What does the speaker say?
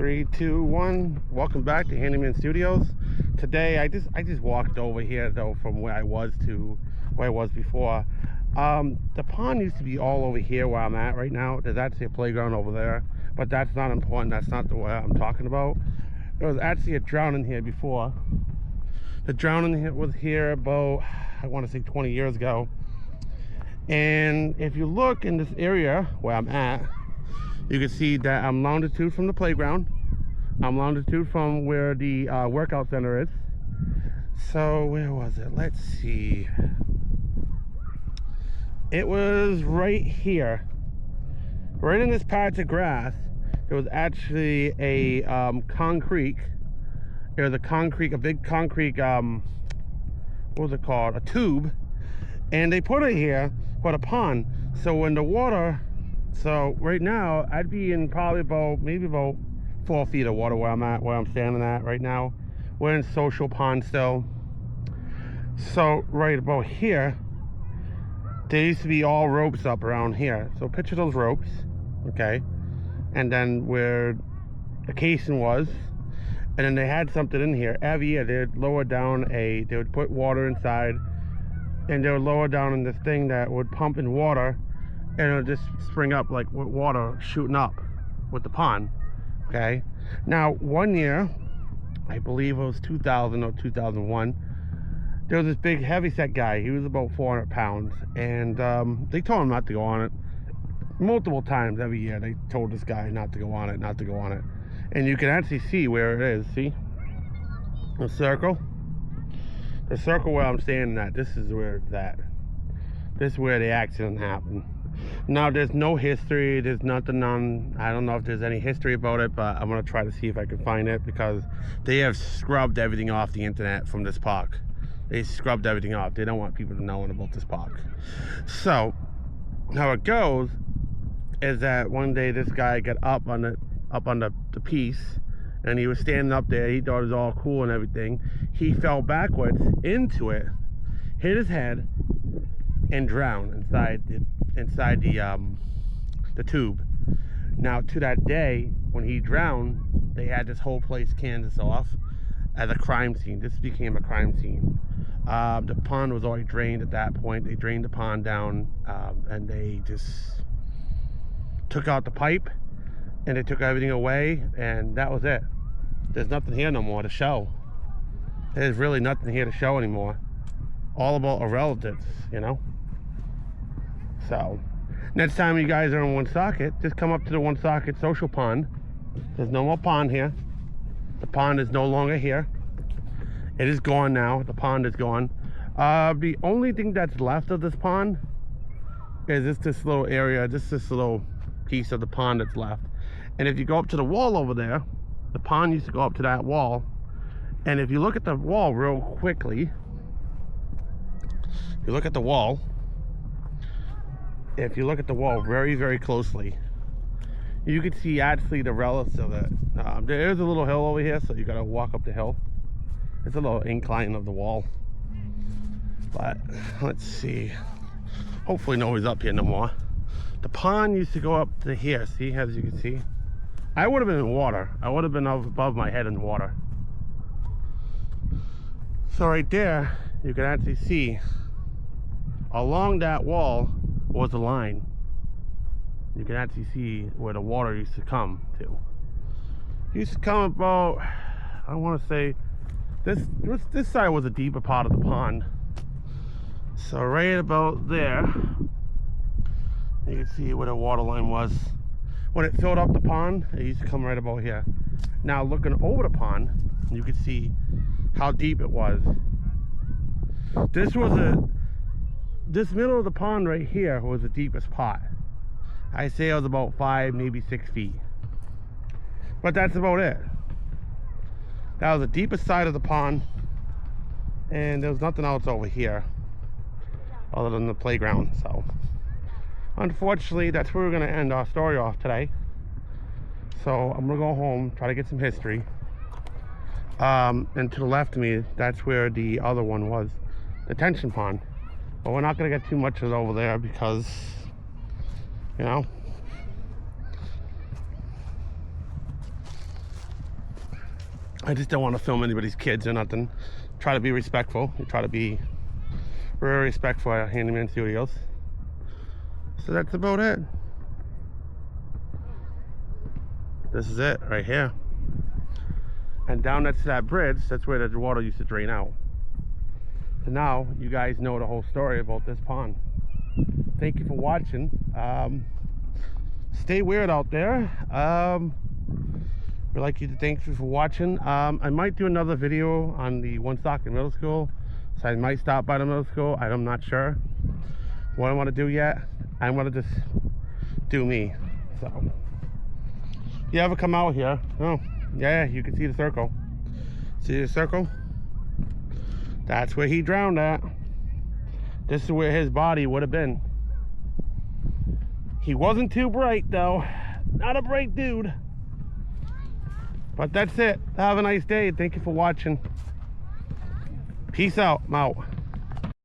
3, 2, 1. Welcome back to Handyman Studios. Today I just walked over here though from where I was to where I was before. The pond used to be all over here where I'm at right now. There's actually a playground over there, but that's not important. That's not the way I'm talking about. There was actually a drowning here before. The drowning was here about, I want to say 20 years ago. And if you look in this area where I'm at, you can see that I'm longitude from the playground. I'm longitude from where the workout center is. So where was it? Let's see. It was right here. Right in this patch of grass, there was actually a concrete. There was a big concrete, what was it called? A tube. And they put it here for the pond. So when the water, so right now I'd be in probably maybe about 4 feet of water where I'm standing at right now. We're in social pond still. So right about here, there used to be all ropes up around here. So picture those ropes, okay? And then where the casing was, and then they had something in here. Every year they'd lower down they would put water inside, and they would lower down in this thing that would pump in water, and it would just spring up like with water shooting up with the pond, okay? Now, one year, I believe it was 2000 or 2001, there was this big heavyset guy. He was about 400 pounds, and they told him not to go on it. Multiple times every year, they told this guy not to go on it, not to go on it. And you can actually see where it is, see? The circle where I'm standing at, this is where it's at. This is where the accident happened. Now, there's no history, there's nothing on, I don't know if there's any history about it, but I'm gonna try to see if I can find it, because they have scrubbed everything off the internet from this park. They scrubbed everything off. They don't want people to know about this park. So, how it goes is that one day this guy got up on the piece, and he was standing up there. He thought it was all cool and everything. He fell backwards into it, hit his head, and drowned inside the tube. Now, to that day, when he drowned, they had this whole place canvassed off as a crime scene. This became a crime scene. The pond was already drained at that point. They drained the pond down, and they just took out the pipe, and they took everything away, and that was it. There's nothing here no more to show. There's really nothing here to show anymore. All about irrelevance, you know? So, next time you guys are in Woonsocket, just come up to the Woonsocket social pond. There's no more pond here. The pond is no longer here. It is gone now. The pond is gone. The only thing that's left of this pond is this little area, this little piece of the pond that's left. And if you go up to the wall over there, the pond used to go up to that wall. And if you look at the wall real quickly, if you look at the wall very, very closely, you can see actually the relics of it. There's a little hill over here, so you gotta walk up the hill. It's a little incline of the wall. But let's see. Hopefully nobody's up here no more. The pond used to go up to here, see, as you can see. I would have been in water. I would have been above my head in water. So right there, you can actually see along that wall was a line. You can actually see where the water used to come to. It used to come about, I want to say, this side was a deeper part of the pond. So right about there, you can see where the water line was. When it filled up the pond, it used to come right about here. Now looking over the pond, you can see how deep it was. This middle of the pond right here was the deepest part. I say it was about 5, maybe 6 feet. But that's about it. That was the deepest side of the pond, and there was nothing else over here other than the playground. So unfortunately, that's where we're gonna end our story off today. So I'm gonna go home, try to get some history. And to the left of me, that's where the other one was, the detention pond. But we're not gonna get too much of it over there because, you know, I just don't want to film anybody's kids or nothing. Try to be respectful. We try to be very respectful at Handyman Studios. So that's about it. This is it right here. And down next to that bridge, that's where the water used to drain out. So now you guys know the whole story about this pond. Thank you for watching. Stay weird out there. We'd like you to thank you for watching. I might do another video on the Woonsocket Middle School. So I might stop by the middle school. I'm not sure what I want to do yet. I want to just do me. So you ever come out here? Oh, yeah, you can see the circle. See the circle? That's where he drowned at. This is where his body would have been. He wasn't too bright though. Not a bright dude. But that's it. Have a nice day. Thank you for watching. Peace out. I'm out.